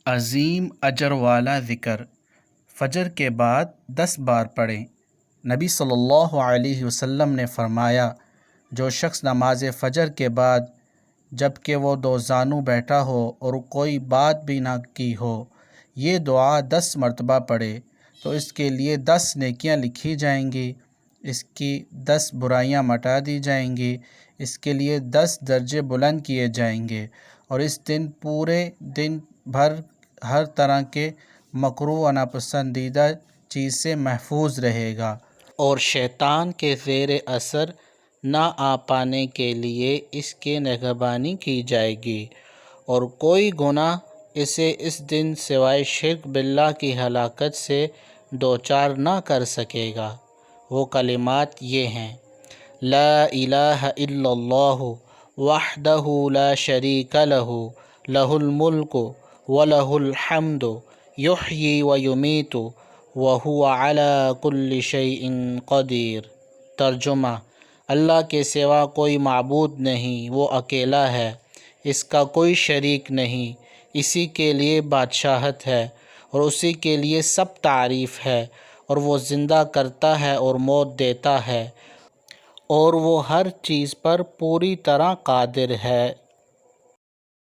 عظیم اجر والا ذکر فجر کے بعد 10 بار پڑھیں۔ نبی صلی اللہ علیہ وسلم نے فرمایا، جو شخص نماز فجر کے بعد جب کہ وہ دو زانو بیٹھا ہو اور کوئی بات بھی نہ کی ہو، یہ دعا 10 مرتبہ پڑھے تو اس کے لیے 10 نیکیاں لکھی جائیں گی، اس کی 10 برائیاں مٹا دی جائیں گی، اس کے لیے 10 درجے بلند کیے جائیں گے، اور اس دن پورے دن بھر ہر طرح کے مکروہ و ناپسندیدہ چیز سے محفوظ رہے گا، اور شیطان کے زیر اثر نہ آ پانے کے لیے اس کی نگہبانی کی جائے گی، اور کوئی گناہ اسے اس دن سوائے شرک باللہ کی ہلاکت سے دوچار نہ کر سکے گا۔ وہ کلمات یہ ہیں: لا الہ الا اللہ وحدہ لا شریک لہ لہ الملک ولہ الحمد یحیی ویمیت وہو علی کل شیء قدیر۔ ترجمہ: اللہ کے سوا کوئی معبود نہیں، وہ اکیلا ہے، اس کا کوئی شریک نہیں، اسی کے لیے بادشاہت ہے اور اسی کے لیے سب تعریف ہے، اور وہ زندہ کرتا ہے اور موت دیتا ہے، اور وہ ہر چیز پر پوری طرح قادر ہے۔